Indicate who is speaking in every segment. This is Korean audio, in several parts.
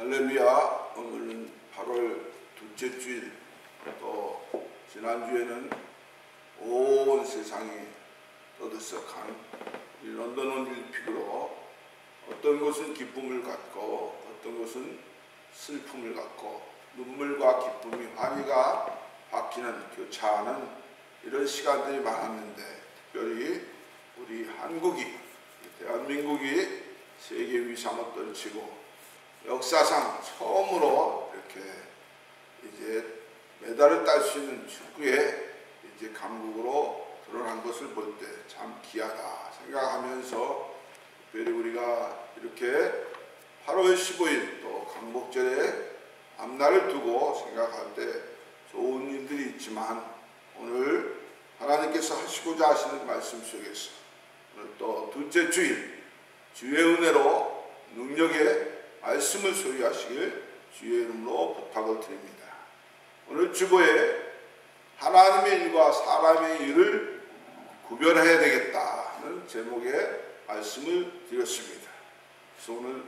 Speaker 1: 할렐루야. 오늘은 8월 둘째 주일, 또 지난주에는 온 세상이 떠들썩한 이 런던 올림픽으로 어떤 곳은 기쁨을 갖고 어떤 곳은 슬픔을 갖고 눈물과 기쁨이 환희가 바뀌는 교차하는 이런 시간들이 많았는데, 특별히 우리 한국이, 대한민국이 세계 위상을 떨치고 역사상 처음으로 이렇게 이제 메달을 딸 수 있는 축구에 이제 강국으로 드러난 것을 볼 때 참 귀하다 생각하면서, 특별히 우리가 이렇게 8월 15일 또 광복절에 앞날을 두고 생각할 때 좋은 일들이 있지만, 오늘 하나님께서 하시고자 하시는 말씀 속에서 오늘 또 둘째 주일 주의 은혜로 능력의 말씀을 소유하시길 주의 이름으로 부탁을 드립니다. 오늘 주보에 하나님의 일과 사람의 일을 구별해야 되겠다는 제목의 말씀을 드렸습니다. 그래서 오늘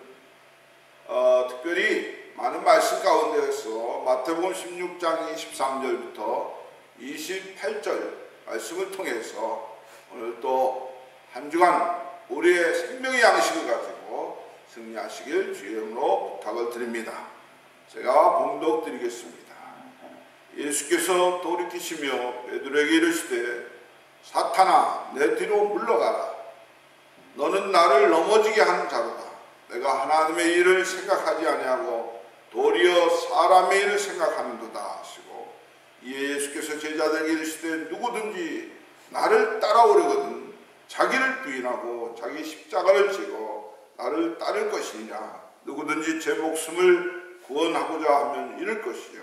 Speaker 1: 특별히 많은 말씀 가운데에서 마태복음 16장 23절부터 28절 말씀을 통해서 오늘 또 한 주간 우리의 생명의 양식을 가지고 승리하시길 주의 이름으로 부탁을 드립니다. 제가 봉독 드리겠습니다. 예수께서 돌이키시며 베드로에게 이르시되 사탄아 내 뒤로 물러가라. 너는 나를 넘어지게 하는 자로다. 내가 하나님의 일을 생각하지 아니하고 도리어 사람의 일을 생각하는도다 하시고, 이에 예수께서 제자들에게 이르시되 누구든지 나를 따라오려거든 자기를 부인하고 자기 십자가를 지고 나를 따를 것이니라. 누구든지 제 목숨을 구원하고자 하면 잃을 것이요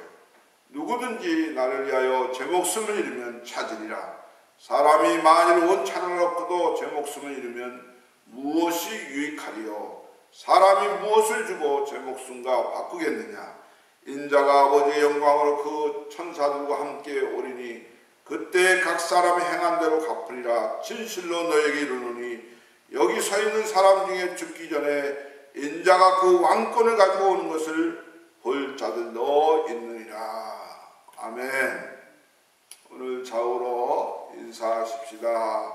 Speaker 1: 누구든지 나를 위하여 제 목숨을 잃으면 찾으리라. 사람이 만일 온 천하를 얻고도 제 목숨을 잃으면 무엇이 유익하리요? 사람이 무엇을 주고 제 목숨과 바꾸겠느냐? 인자가 아버지의 영광으로 그 천사들과 함께 오리니 그때 각 사람이 행한 대로 갚으리라. 진실로 너에게 이르노니 여기 서 있는 사람 중에 죽기 전에 인자가 그 왕권을 가지고 오는 것을 볼 자들도 있느니라. 아멘. 오늘 좌우로 인사하십시다.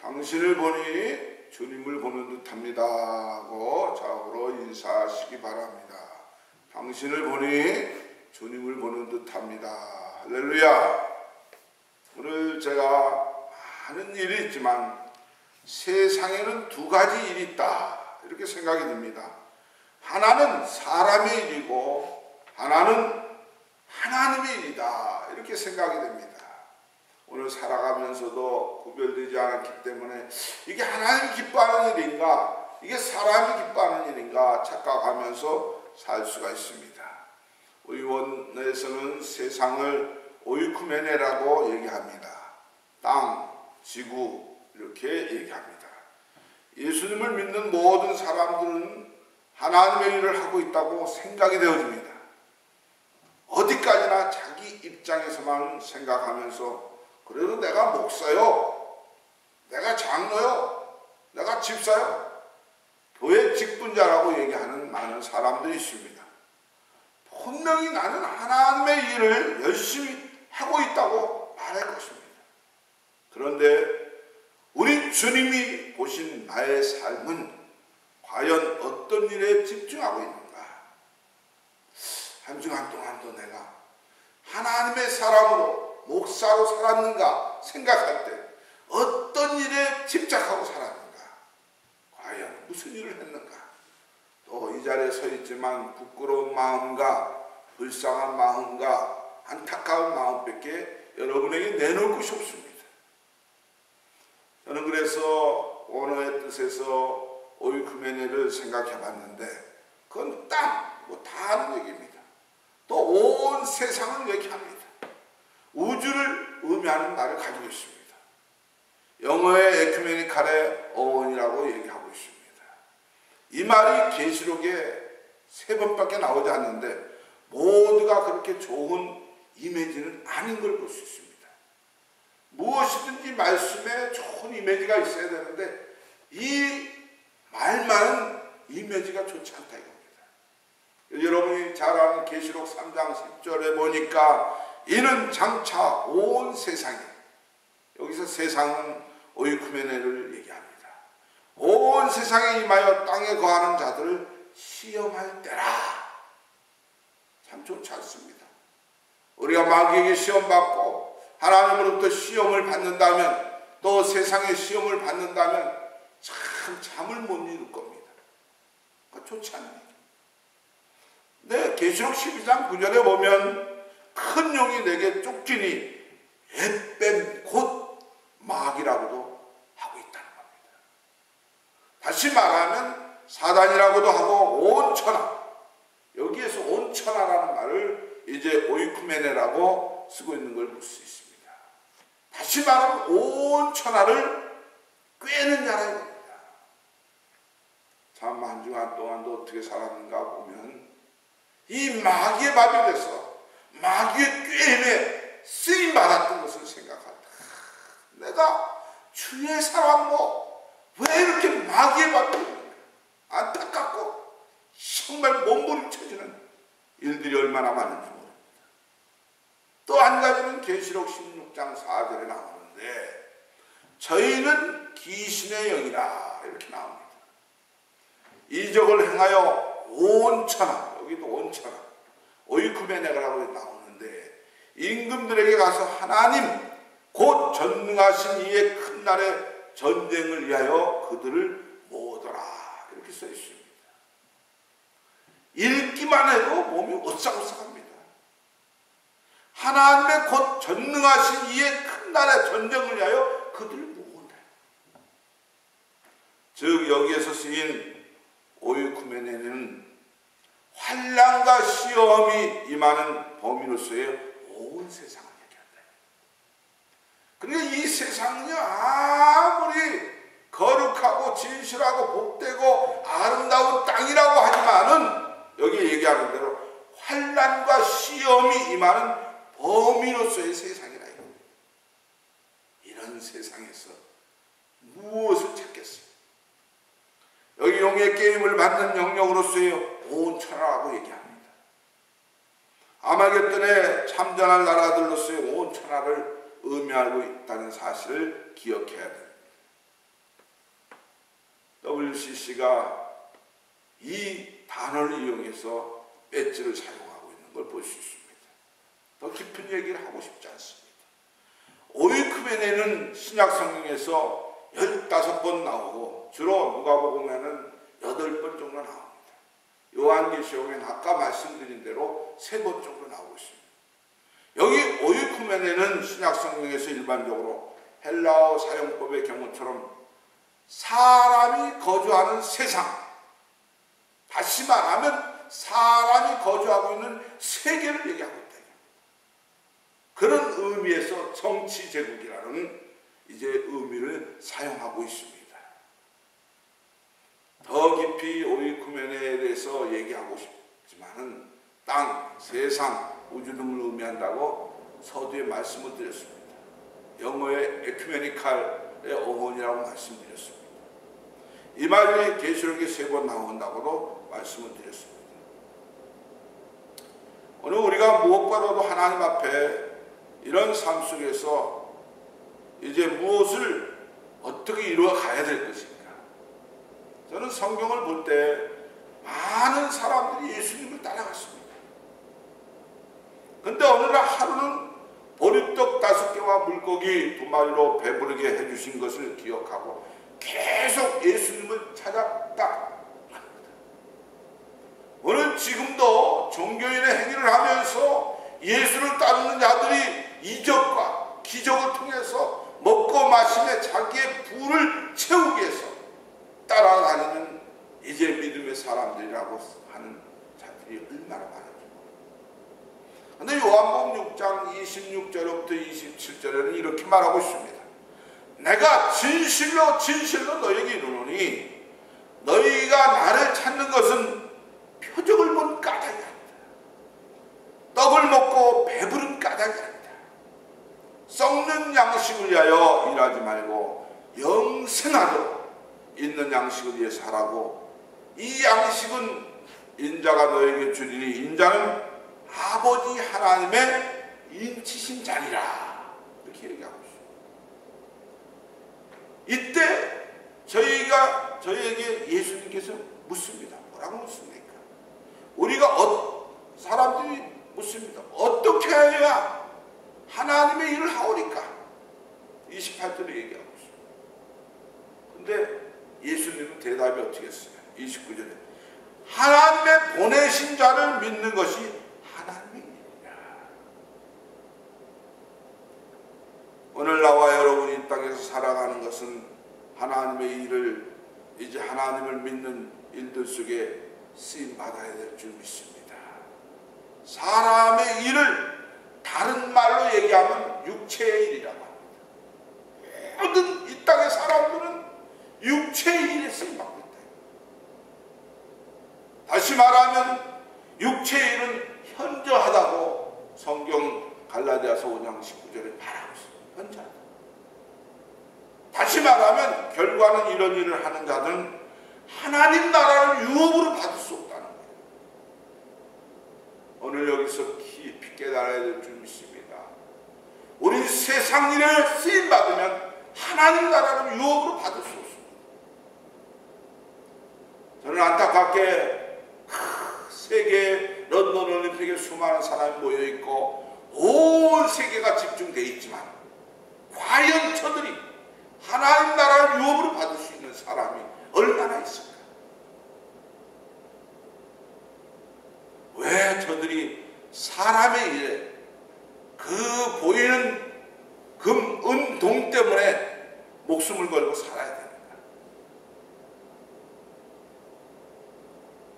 Speaker 1: 당신을 보니 주님을 보는 듯합니다 하고 좌우로 인사하시기 바랍니다. 당신을 보니 주님을 보는 듯합니다. 할렐루야. 오늘 제가 많은 일이 있지만 세상에는 두 가지 일이 있다 이렇게 생각이 듭니다. 하나는 사람의 일이고 하나는 하나님의 일이다 이렇게 생각이 됩니다. 오늘 살아가면서도 구별되지 않았기 때문에 이게 하나님이 기뻐하는 일인가 이게 사람이 기뻐하는 일인가 착각하면서 살 수가 있습니다. 우리 원에서는 세상을 오이쿠메네라고 얘기합니다. 땅, 지구 이렇게 얘기합니다. 예수님을 믿는 모든 사람들은 하나님의 일을 하고 있다고 생각이 되어집니다. 어디까지나 자기 입장에서만 생각하면서 그래도 내가 목사요, 내가 장로요, 내가 집사요, 교회 직분자라고 얘기하는 많은 사람들이 있습니다. 분명히 나는 하나님의 일을 열심히 하고 있다고 말할 것입니다. 그런데 우리 주님이 보신 나의 삶은 과연 어떤 일에 집중하고 있는가? 한 주간 동안도 내가 하나님의 사람으로 목사로 살았는가 생각할 때 어떤 일에 집착하고 살았는가? 과연 무슨 일을 했는가? 또 이 자리에 서 있지만 부끄러운 마음과 불쌍한 마음과 안타까운 마음밖에 여러분에게 내놓을 것이 없습니다. 저는 그래서 언어의 뜻에서 오이쿠메네를 생각해 봤는데 그건 땅, 다 아는 얘기입니다. 또 온 세상을 얘기합니다. 우주를 의미하는 말을 가지고 있습니다. 영어의 에큐메니칼의 어원이라고 얘기하고 있습니다. 이 말이 계시록에 3번밖에 나오지 않는데 모두가 그렇게 좋은 이미지는 아닌 걸 볼 수 있습니다. 무엇이든지 말씀에 좋은 이미지가 있어야 되는데 이 말만은 이미지가 좋지 않다 이겁니다. 여러분이 잘 아는 계시록 3장 10절에 보니까 이는 장차 온 세상에, 여기서 세상은 오이쿠메네를 얘기합니다. 온 세상에 임하여 땅에 거하는 자들을 시험할 때라. 참 좋지 않습니다. 우리가 마귀에게 시험받고 하나님으로부터 시험을 받는다면, 또 세상의 시험을 받는다면 참 잠을 못 이룰 겁니다. 좋지 않네요. 네, 계시록 12장 9절에 보면 큰 용이 내게 쫓기니 햇뱀 곧 마귀라고도 하고 있다는 겁니다. 다시 말하면 사단이라고도 하고 온천하, 여기에서 온천하라는 말을 이제 오이쿠메네라고 쓰고 있는 걸 볼 수 있습니다. 다시 말하면 온천하를 꿰는 자라 이겁니다. 참 한 주간 동안도 어떻게 살았는가 보면 이 마귀의 밥이 돼서 마귀의 꾀임에 쓰임받았던 것을 생각한다. 내가 주의 사람으로 왜 이렇게 마귀의 밥이 되는가, 안타깝고 정말 몸부림쳐지는 일들이 얼마나 많은지 모릅니다. 또 한 가지는 계시록 16장 4절에 나오는데 저희는 귀신의 영이라 이렇게 나옵니다. 이적을 행하여 온천하, 여기도 온천하, 오이쿠메네라고 나오는데 임금들에게 가서 하나님 곧 전능하신 이의 큰 날에 전쟁을 위하여 그들을 모으더라 이렇게 써 있습니다. 읽기만 해도 몸이 오싹오싹합니다. 하나님의 곧 전능하신 이의 큰 날에 전쟁을 위하여 그들을 모은다. 즉 여기에서 쓰인 오이쿠메네는 환난과 시험이 임하는 범위로서의 온 세상을 얘기한다. 그러니까 이 세상은요, 아무리 거룩하고 진실하고 복되고 아름다운 땅이라고 하지만은 여기 얘기하는 대로 환난과 시험이 임하는 범위로서의 세상이라 이겁니다. 이런 세상에서 무엇을 찾겠어요? 여기 용의 게임을 받는 영역으로서의 온천하라고 얘기합니다. 아마겟돈에 참전할 나라들로서의 온천하를 의미하고 있다는 사실을 기억해야 됩니다. WCC가 이 단어를 이용해서 배지를 사용하고 있는 걸 볼 수 있습니다. 더 깊은 얘기를 하고 싶지 않습니다. 오이쿠메네는 신약 성경에서 15번 나오고 주로 누가복음에는 8번 정도 나옵니다. 요한계시록에는 아까 말씀드린 대로 3번 정도 나오고 있습니다. 여기 오이쿠메네는 신약 성경에서 일반적으로 헬라어 사용법의 경우처럼 사람이 거주하는 세상, 다시 말하면 사람이 거주하고 있는 세계를 얘기하고 있다. 그런 의미에서 정치제국이라는 이제 의미를 사용하고 있습니다. 더 깊이 오이쿠메네에 대해서 얘기하고 싶지만은 땅, 세상, 우주 등을 의미한다고 서두에 말씀을 드렸습니다. 영어의 에큐메니칼의 어원이라고 말씀드렸습니다. 이 말이 계시록에 3번 나온다고도 말씀을 드렸습니다. 오늘 우리가 무엇보다도 하나님 앞에 이런 삶 속에서 이제 무엇을 어떻게 이루어 가야 될 것인가. 저는 성경을 볼 때 많은 사람들이 예수님을 따라갔습니다. 근데 어느 날 하루는 보리떡 5개와 물고기 2마리로 배부르게 해주신 것을 기억하고 계속 예수님을 찾았다. 오늘 지금도 종교인의 행위를 하면서 예수를 따르는 자들이 이적과 기적을 통해서 먹고 마시며 자기의 부를 채우기 위해서 따라다니는 이제 믿음의 사람들이라고 하는 자들이 얼마나 많은지. 그런데 요한복음 6장 26절부터 27절에는 이렇게 말하고 있습니다. 내가 진실로 진실로 너에게 이르노니 너희가 나를 찾는 것은 표적을 본 까닭이 아니다. 떡을 먹고 배부른 까닭이 아니다. 썩는 양식을 위하여 일하지 말고 영생하도록 있는 양식을 위해서 하라고. 이 양식은 인자가 너에게 주리니 인자는 아버지 하나님의 인치신 자리라. 이렇게 얘기하고 있습니다. 이때 저희에게 예수님께서 묻습니다. 뭐라고 묻습니까? 우리가 사람들이 묻습니다. 어떻게 해야 하나님의 일을 하오리까? 28절에 얘기하고 있습니다. 근데 예수님은 대답이 어떻게 했어요? 29절에 하나님의 보내신 자를 믿는 것이 하나님의 일이라. 오늘 나와 여러분이 이 땅에서 살아가는 것은 하나님의 일을, 이제 하나님을 믿는 일들 속에 쓰임받아야 될 줄 믿습니다. 사람의 일을 다른 말로 얘기하면 육체의 일이라고 합니다. 모든 이 땅의 사람들은 육체의 일에 쓰임받고 있다. 다시 말하면 육체의 일은 현저하다고 성경 갈라디아서 5장 19절에 말하고 있습니다. 현저하다. 다시 말하면 결과는 이런 일을 하는 자들은 하나님 나라를 유업으로 받을 수 없다는 거예요. 오늘 여기서 깊이 깨달아야 될 줄 믿습니다. 우리 세상 일에 쓰임받으면 하나님 나라를 유업으로 받을 수 없습니다. 저는 안타깝게 세계 런던 올림픽에 수많은 사람이 모여있고 온 세계가 집중되어 있지만 과연 저들이 하나님 나라를 유업으로 받을 수 있는 사람이 얼마나 있을까? 왜 저들이 사람의 일에 그 보이는 금, 은, 동 때문에 목숨을 걸고 살아야 됩니다.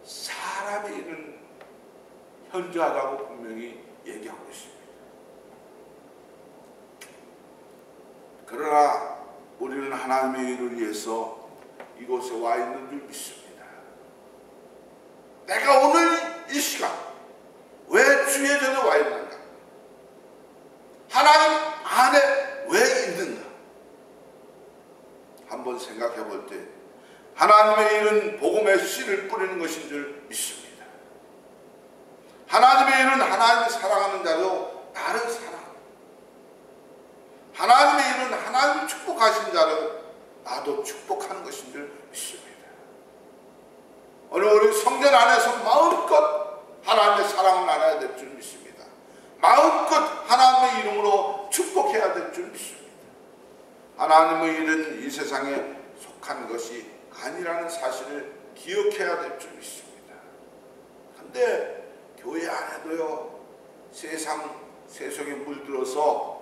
Speaker 1: 사람의 일은 현저하다고 분명히 얘기하고 있습니다. 그러나 우리는 하나님의 일을 위해서 이곳에 와 있는 줄 믿습니다. 내가 오늘 이 시간 왜 주의 전에 와 있는가? 하나님 안에 왜 있는가? 한번 생각해 볼 때 하나님의 일은 복음의 씨를 뿌리는 것인 줄 믿습니다. 하나님의 일은 하나님이 사랑하는 자로 나를 사랑합니다. 하나님의 일은 하나님이 축복하신 자를 나도 축복하는 것인 줄 믿습니다. 오늘 우리 성전 안에서 마음껏 하나님의 사랑을 나눠야 될 줄 믿습니다. 마음껏 하나님의 이름으로 축복해야 될 줄 믿습니다. 하나님의 일은 이 세상에 속한 것이 아니라는 사실을 기억해야 될 줄 믿습니다. 그런데 교회 안에도요, 세속에 물들어서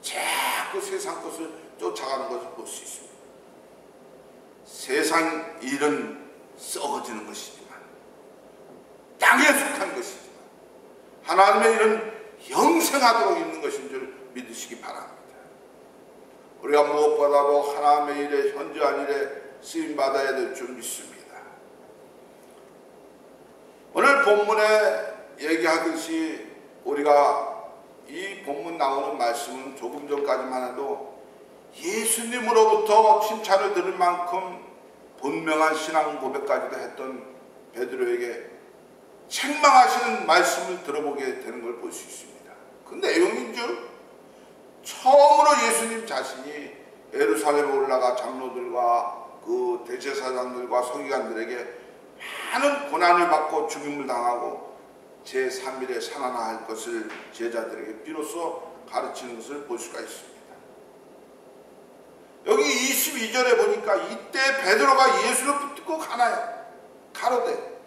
Speaker 1: 자꾸 세상 것을 쫓아가는 것을 볼 수 있습니다. 세상 일은 썩어지는 것이지만, 땅에 속한 것이지만, 하나님의 일은 영생하도록 있는 것인 줄 믿으시기 바랍니다. 우리가 무엇보다도 하나님의 일에, 현저한 일에 쓰임받아야 될 줄 믿습니다. 오늘 본문에 얘기하듯이 우리가 이 본문 나오는 말씀은 조금 전까지만 해도 예수님으로부터 칭찬을 들을 만큼 분명한 신앙 고백까지도 했던 베드로에게 책망하시는 말씀을 들어보게 되는 걸 볼 수 있습니다. 그 내용인 줄 처음으로 예수님 자신이 예루살렘에 올라가 장로들과 그 대제사장들과 서기관들에게 많은 고난을 받고 죽임을 당하고 제3일에 살아날 것을 제자들에게 비로소 가르치는 것을 볼 수가 있습니다. 여기 22절에 보니까 이때 베드로가 예수를 붙들고 가로되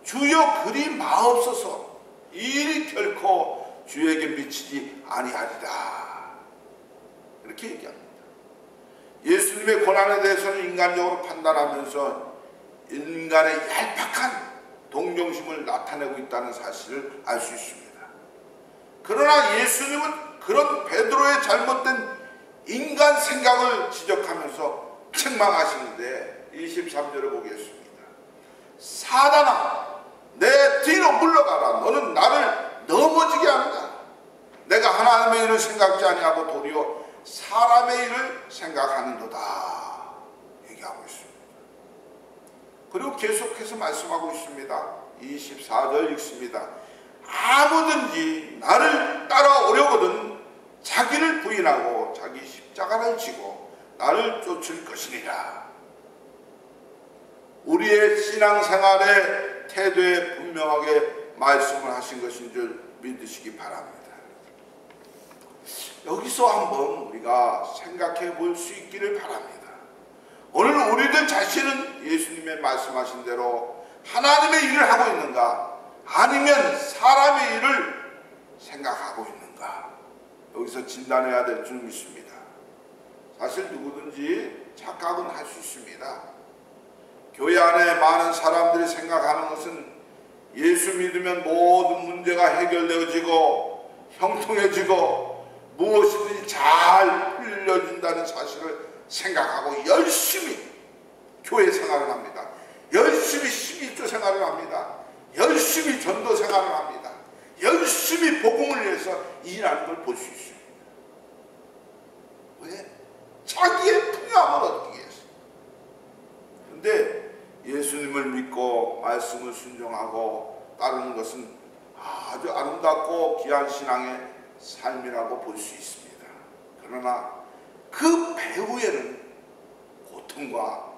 Speaker 1: 주여 그리 마옵소서 이 일이 결코 주에게 미치지 아니하리라 이렇게 얘기합니다. 예수님의 고난에 대해서는 인간적으로 판단하면서 인간의 얄팍한 동정심을 나타내고 있다는 사실을 알 수 있습니다. 그러나 예수님은 그런 베드로의 잘못된 인간 생각을 지적하면서 책망하시는데 23절을 보겠습니다. 사단아 내 뒤로 물러가라. 너는 나를 넘어지게 한다. 내가 하나님의 일을 생각지 아니하고 도리어 사람의 일을 생각하는도다 얘기하고 있습니다. 그리고 계속해서 말씀하고 있습니다. 24절 읽습니다. 아무든지 나를 따라오려거든 자기를 부인하고 자기 십자가를 지고 나를 쫓을 것이니라. 우리의 신앙생활의 태도에 분명하게 말씀을 하신 것인 줄 믿으시기 바랍니다. 여기서 한번 우리가 생각해 볼 수 있기를 바랍니다. 오늘 우리들 자신은 예수님의 말씀하신 대로 하나님의 일을 하고 있는가, 아니면 사람의 일을 생각하고 있는가, 여기서 진단해야 될 줄 믿습니다. 사실 누구든지 착각은 할 수 있습니다. 교회 안에 많은 사람들이 생각하는 것은 예수 믿으면 모든 문제가 해결되어지고 형통해지고 무엇이든지 잘 풀려진다는 사실을 생각하고 열심히 교회 생활을 합니다. 열심히 12조 생활을 합니다. 열심히 전도 생활을 합니다. 열심히 복음을 위해서 일하는 걸 볼 수 있습니다. 왜? 자기의 풍요함을 얻기 위해서. 그런데 예수님을 믿고 말씀을 순종하고 따르는 것은 아주 아름답고 귀한 신앙의 삶이라고 볼 수 있습니다. 그러나 그 배후에는 고통과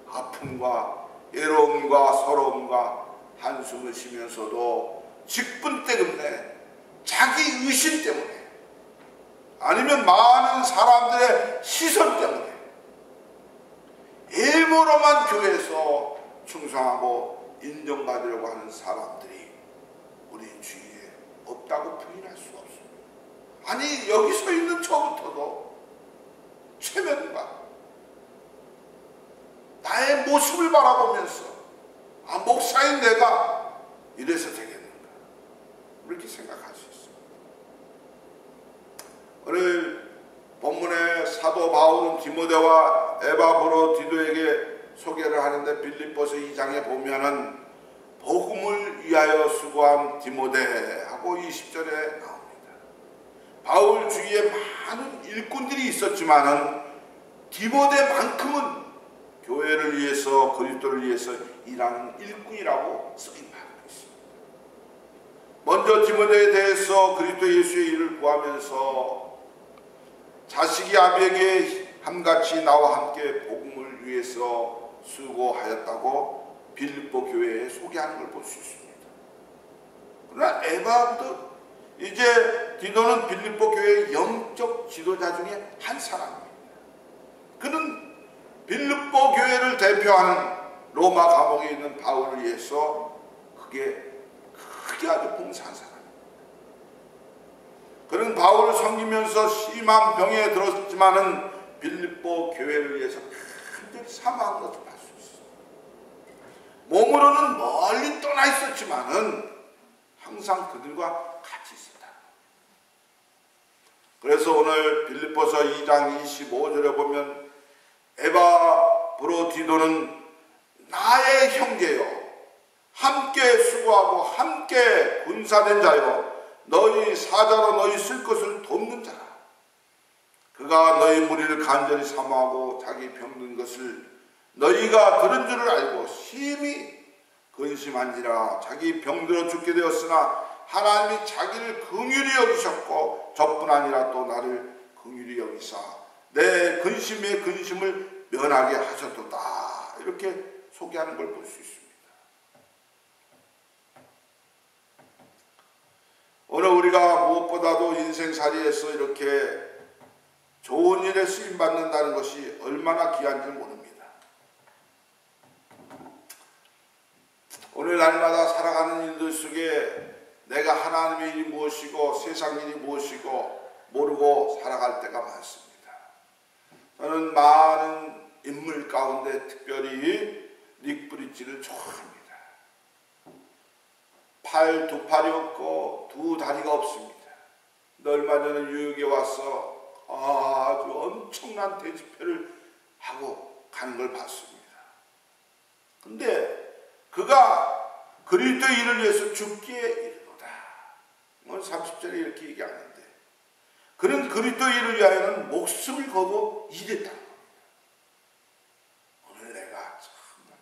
Speaker 1: 아픔과 외로움과 서러움과 한숨을 쉬면서도 직분 때문에 자기 의심 때문에 아니면 많은 사람들의 시선 때문에 일부러만 교회에서 충성하고 인정받으려고 하는 사람들이 우리 주위에 없다고 부인할 수 없습니다. 아니 여기 서 있는 저부터도 최면과 나의 모습을 바라보면서 목사인 내가 이래서 되겠는가, 이렇게 생각할 수 있습니다. 오늘 본문에 사도 바울은 디모데와 에바브로디도에게 소개를 하는데 빌립보서 2장에 보면은 복음을 위하여 수고한 디모데하고 20절에 나옵니다. 바울 주위에 많은 일꾼들이 있었지만은 디모데만큼은 교회를 위해서 그리스도를 위해서 일하는 일꾼이라고 쓰임받고 있습니다. 먼저 디모데에 대해서 그리스도 예수의 일을 구하면서 자식이 아비에게 함같이 나와 함께 복음을 위해서 수고하였다고 빌립보 교회에 소개하는 걸 볼 수 있습니다. 그러나 에바도 이제 디도는 빌립보 교회의 영적 지도자 중에 한 사람입니다. 그는 빌립보 교회를 대표하는 로마 감옥에 있는 바울을 위해서 크게 아주 봉사한 사람입니다. 그는 바울을 섬기면서 심한 병에 들었지만은 빌립보 교회를 위해서 간절히 사모한 것을 볼 수 있습니다. 몸으로는 멀리 떠나 있었지만은 항상 그들과 같이 있었다. 그래서 오늘 빌립보서 2장 25절에 보면 에바브로디도는 나의 형제요, 함께 수고하고 함께 군사된 자요, 너희 사자로 너희 쓸 것을 돕는 자라. 그가 너희 무리를 간절히 사모하고 자기 병든 것을 너희가 들은 줄을 알고 심히 근심한지라. 자기 병들어 죽게 되었으나 하나님이 자기를 긍휼히 여기셨고 저뿐 아니라 또 나를 긍휼히 여기사 내 근심의 근심을 면하게 하셨도다. 이렇게 소개하는 걸 볼 수 있습니다. 오늘 우리가 무엇보다도 인생살이에서 이렇게 좋은 일에 쓰임받는다는 것이 얼마나 귀한지 모릅니다. 오늘 날마다 살아가는 일들 속에 내가 하나님의 일이 무엇이고 세상 일이 무엇이고 모르고 살아갈 때가 많습니다. 저는 많은 인물 가운데 특별히 닉 브리지를 좋아합니다. 두 팔이 없고 두 다리가 없습니다. 얼마 전에 뉴욕에 와서 아주 엄청난 대집회를 하고 가는 걸 봤습니다. 근데 그가 그리스도 일을 위해서 죽기에 이르도다. 오늘 30절에 이렇게 얘기하는데 그는 그리스도 일을 위하여는 목숨을 걸고 일했다는 겁니다. 오늘 내가 정말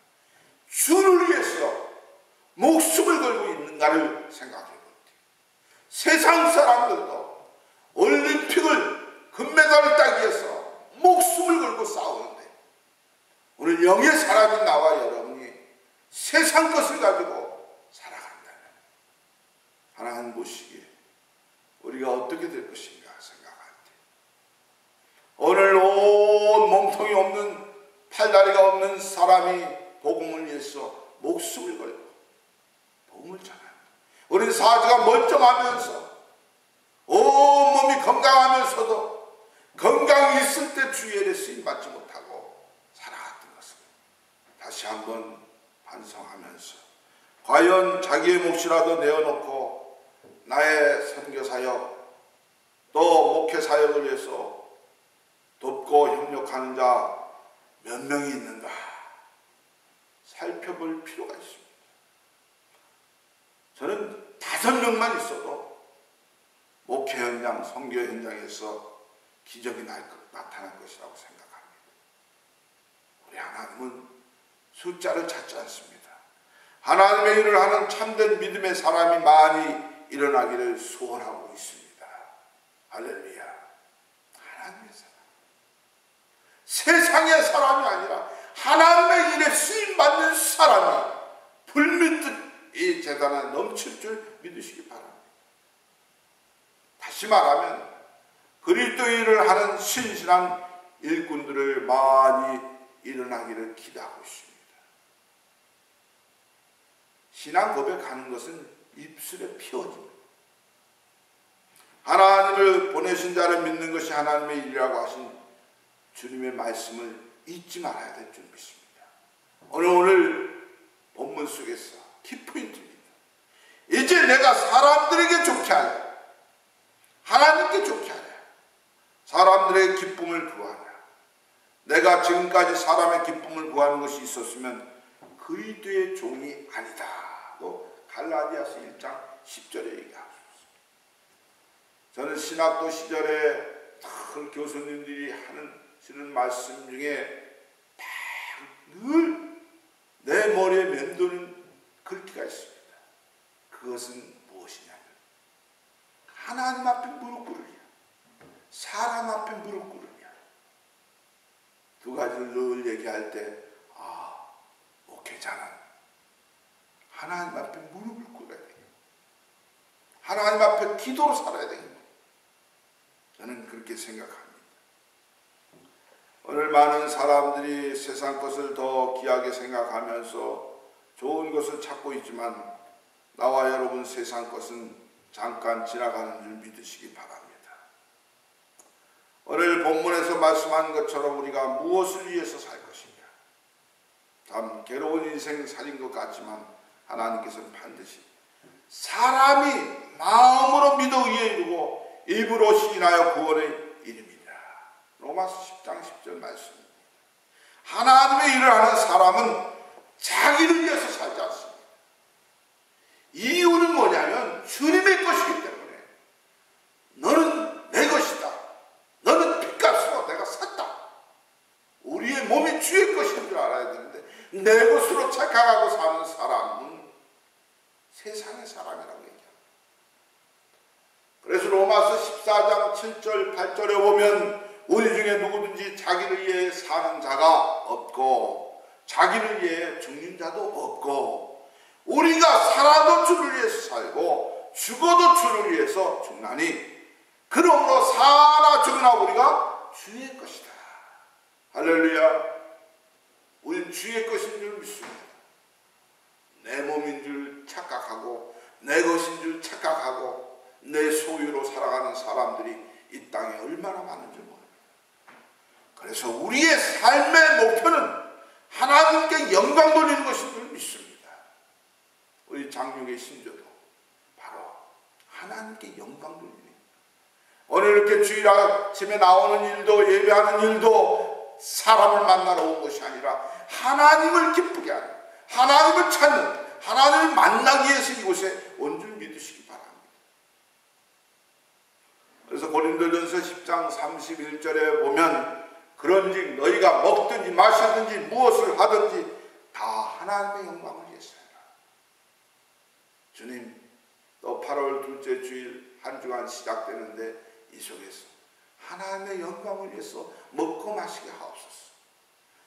Speaker 1: 주를 위해서 목숨을 걸고 있는가를 생각해 볼 때, 세상 사람들도 올림픽을 금메달을 따기 위해서 목숨을 걸고 싸우는데, 오늘 영의 사람인 나와 여러분이 세상 것을 가지고 살아간다면 하나님 보시기에 우리가 어떻게 될 것인가 생각할 때, 오늘 온 몸통이 없는, 팔다리가 없는 사람이 복음을 위해서 목숨을 걸고 복음을 전합니다. 우리 사지가 멀쩡하면서 온몸이 건강하면서도 건강이 있을 때 주의 일에 쓰임받지 못하고 살아갔던 것을 다시 한번 반성하면서, 과연 자기의 몫이라도 내어놓고 나의 선교사역 또 목회사역을 위해서 돕고 협력하는 자 몇 명이 있는가 살펴볼 필요가 있습니다. 저는 5명만 있어도 목회 현장, 선교 현장에서 기적이 나타날 것이라고 생각합니다. 우리 하나님은 숫자를 찾지 않습니다. 하나님의 일을 하는 참된 믿음의 사람이 많이 일어나기를 소원하고 있습니다. 할렐루야. 하나님의 사람, 세상의 사람이 아니라 하나님의 일에 쓰임받는 사람이 불밀듯 이 재단에 넘칠 줄 믿으시기 바랍니다. 다시 말하면 그리스도의 일을 하는 신실한 일꾼들을 많이 일어나기를 기대하고 있습니다. 신앙 고백하는 것은 입술에 피어집니다. 하나님을 보내신 자를 믿는 것이 하나님의 일이라고 하신 주님의 말씀을 잊지 말아야 될 줄 믿습니다. 오늘 본문 속에서 키포인트입니다. 이제 내가 사람들에게 좋게 하려, 하나님께 좋게 하려, 사람들의 기쁨을 구하려. 내가 지금까지 사람의 기쁨을 구하는 것이 있었으면 그리스도의 종이 아니다. 또 갈라디아서 1장 10절에 얘기하고 있습니다. 저는 신학도 시절에 큰 교수님들이 하시는 말씀 중에 늘 내 머리에 맴도는 글귀가 있습니다. 그것은 무엇이냐면 하나님 앞에 무릎 꿇으랴, 사람 앞에 무릎 꿇으랴. 두 가지를 늘 얘기할 때, 목회자는 하나님 앞에 무릎을 꿇어야 되겠다, 하나님 앞에 기도로 살아야 되겠다. 저는 그렇게 생각합니다. 오늘 많은 사람들이 세상 것을 더 귀하게 생각하면서 좋은 것을 찾고 있지만, 나와 여러분 세상 것은 잠깐 지나가는 줄 믿으시기 바랍니다. 오늘 본문에서 말씀한 것처럼 우리가 무엇을 위해서 살 것인가, 참 괴로운 인생 살인 것 같지만 하나님께서는 반드시 사람이 마음으로 믿어 의에 이르고 입으로 시인하여 구원의 이름이다. 로마서 10장 10절 말씀입니다. 하나님의 일을 하는 사람은 자기를 위해서 살지 않습니다. 이유는 뭐냐면 주님의 것이기 때문에. 너는 내 것이다, 너는 핏값으로 내가 샀다. 우리의 몸이 주의 것인 줄 알아야 되는데, 내 것으로 착각하고 사는 사람은 세상의 사람이라고 얘기합니다. 그래서 로마서 14장 7절 8절에 보면 우리 중에 누구든지 자기를 위해 사는 자가 없고 자기를 위해 죽는 자도 없고, 우리가 살아도 주를 위해서 살고 죽어도 주를 위해서 죽나니 그러므로 살아 죽으나 우리가 주의 것이다. 할렐루야. 우린 주의 것인 줄 믿습니다. 내 몸인 줄 착각하고 내 것인 줄 착각하고 내 소유로 살아가는 사람들이 이 땅에 얼마나 많은지 모릅니다. 그래서 우리의 삶의 목표는 하나님께 영광 돌리는 것인 줄 믿습니다. 우리 장육의 신조도 바로 하나님께 영광 돌리는, 오늘 이렇게 주일 아침에 나오는 일도, 예배하는 일도 사람을 만나러 온 것이 아니라 하나님을 기쁘게 하는, 하나님을 찾는, 하나님을 만나기 위해서 이곳에 온 줄 믿으시기 바랍니다. 그래서 고린도전서 10장 31절에 보면, 그런즉 너희가 먹든지 마시든지 무엇을 하든지 다 하나님의 영광을 위해서 해라. 주님, 또 8월 둘째 주일 한 주간 시작되는데 이 속에서 하나님의 영광을 위해서 먹고 마시게 하옵소서.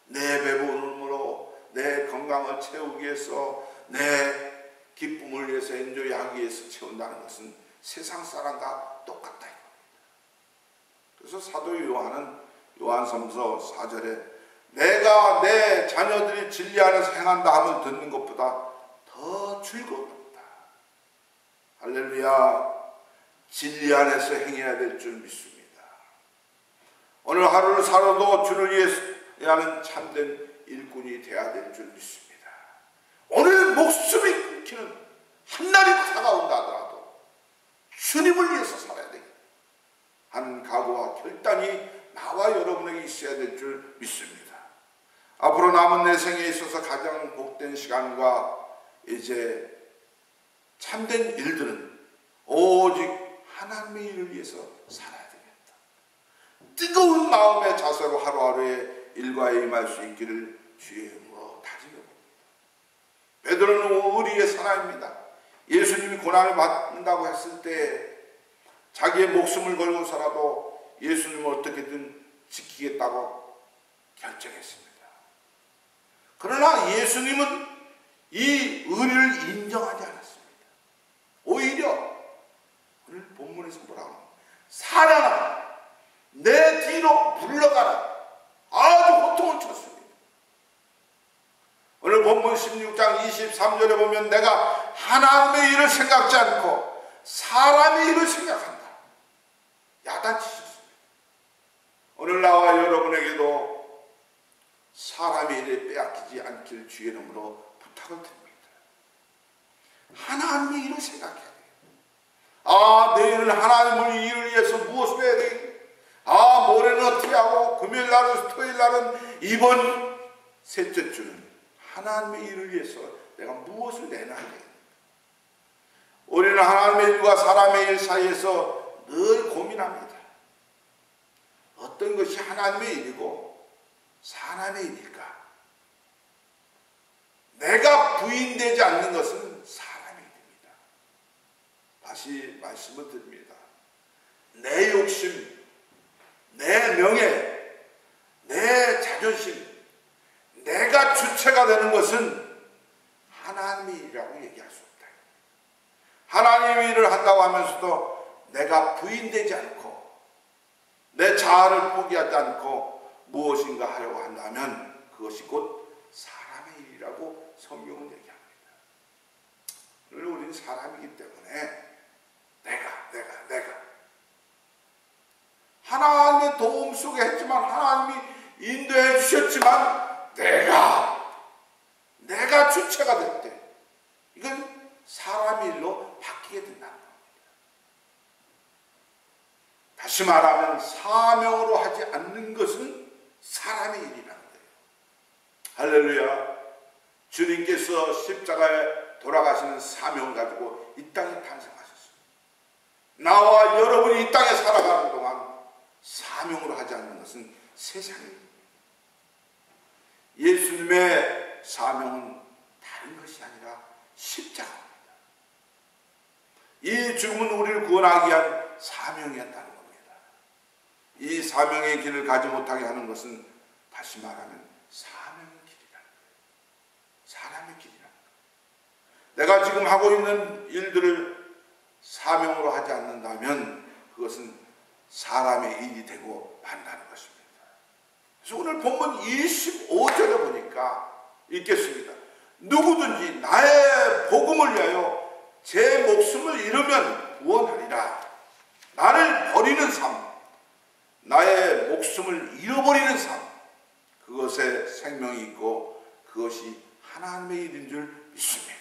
Speaker 1: 내 배부름으로 내 건강을 채우기 위해서, 내 기쁨을 위해서, 엔조이하기 위해서 채운다는 것은 세상 사람과 똑같다 이겁니다. 그래서 사도 요한은 요한서서 4절에 내가 내 자녀들이 진리 안에서 행한다 함을 듣는 것보다 더 즐거운 할렐루야. 진리 안에서 행해야 될 줄 믿습니다. 오늘 하루를 살아도 주를 위하는 참된 일꾼이 되어야 될 줄 믿습니다. 오늘 목숨이 끊기는 한날이 다가온다 하더라도 주님을 위해서 살아야 되겠다 하는 각오와 결단이 나와 여러분에게 있어야 될 줄 믿습니다. 앞으로 남은 내 생에 있어서 가장 복된 시간과 이제 참된 일들은 오직 하나님의 일을 위해서 살아야 되겠다. 뜨거운 마음의 자세로 하루하루의 일과에 임할 수 있기를 주의 이름으로 다짐해봅니다. 베드로는 의리의 사람입니다. 예수님이 고난을 받는다고 했을 때 자기의 목숨을 걸고서라도 예수님을 어떻게든 지키겠다고 결정했습니다. 그러나 예수님은 이 의리를 인정하지 않았습니다. 오히려 오늘 본문에서 뭐라고 합니까? 살아라, 내 뒤로 물러가라. 아주 호통을 쳤습니다. 오늘 본문 16장 23절에 보면 내가 하나님의 일을 생각지 않고 사람의 일을 생각한다. 야단치셨습니다. 오늘 나와 여러분에게도 사람의 일에 빼앗기지 않길 주의 이름으로 부탁을 드립니다. 하나님의 일을 생각해야 돼요. 내일은 하나님의 일을 위해서 무엇을 해야 돼요? 모레는 어떻게 하고, 금요일 날은, 토요일 날은, 이번 셋째 주는 하나님의 일을 위해서 내가 무엇을 내놔야 돼요? 우리는 하나님의 일과 사람의 일 사이에서 늘 고민합니다. 어떤 것이 하나님의 일이고 사람의 일일까? 내가 부인되지 않는 것은 사람의 일입니다. 다시 말씀을 드립니다. 내 욕심, 내 명예, 내 자존심, 내가 주체가 되는 것은 하나님의 일이라고 얘기할 수 없다. 하나님의 일을 한다고 하면서도 내가 부인되지 않고 내 자아를 포기하지 않고 무엇인가 하려고 한다면 그것이 곧 사람의 일이라고 성경은 얘기합니다. 오늘 우리는 사람이기 때문에 내가 하나님의 도움 속에 했지만, 하나님이 인도해 주셨지만 내가 주체가 될 때 이건 사람의 일로 바뀌게 된다는 겁니다. 다시 말하면 사명으로 하지 않는 것은 사람의 일이라는 거예요. 할렐루야. 주님께서 십자가에 돌아가시는 사명을 가지고 이 땅에 탄생하셨습니다. 나와 여러분이 이 땅에 살아가는 동안 사명으로 하지 않는 것은 세상입니다. 예수님의 사명은 다른 것이 아니라 십자가입니다. 이 죽음은 우리를 구원하기 위한 사명이었다는 겁니다. 이 사명의 길을 가지 못하게 하는 것은 다시 말하면 사명의 길이라는 거예요. 사람의 길이라는 거예요. 내가 지금 하고 있는 일들을 사명으로 하지 않는다면 그것은 사람의 일이 되고 만다는 것입니다. 그래서 오늘 본문 25절에 보니까 읽겠습니다. 누구든지 나의 복음을 위하여 제 목숨을 잃으면 구원하리라. 나를 버리는 삶, 나의 목숨을 잃어버리는 삶, 그것에 생명이 있고 그것이 하나님의 일인 줄 믿습니다.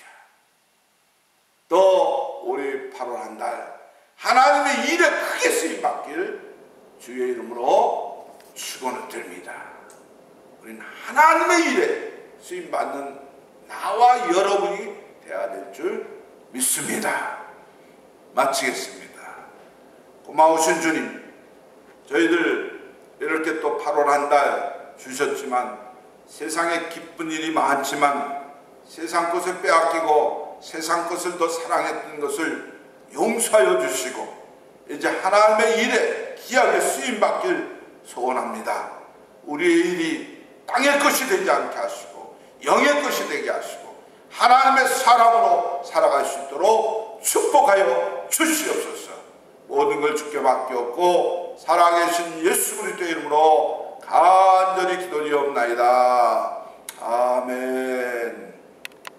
Speaker 1: 또 올해 8월 한 달 하나님의 일에 크게 쓰임받기를 주의 이름으로 축원을 드립니다. 우리는 하나님의 일에 쓰임받는 나와 여러분이 되어야 될 줄 믿습니다. 마치겠습니다. 고마우신 주님, 저희들 이렇게 또 8월 한 달 주셨지만 세상에 기쁜 일이 많지만 세상 것을 빼앗기고 세상 것을 더 사랑했던 것을 용서하여 주시고 이제 하나님의 일에 귀하게 쓰임받길 소원합니다. 우리의 일이 땅의 것이 되지 않게 하시고 영의 것이 되게 하시고 하나님의 사람으로 살아갈 수 있도록 축복하여 주시옵소서. 모든 걸 주께 맡겼고 살아계신 예수 그리스도의 이름으로 간절히 기도드리옵나이다. 아멘.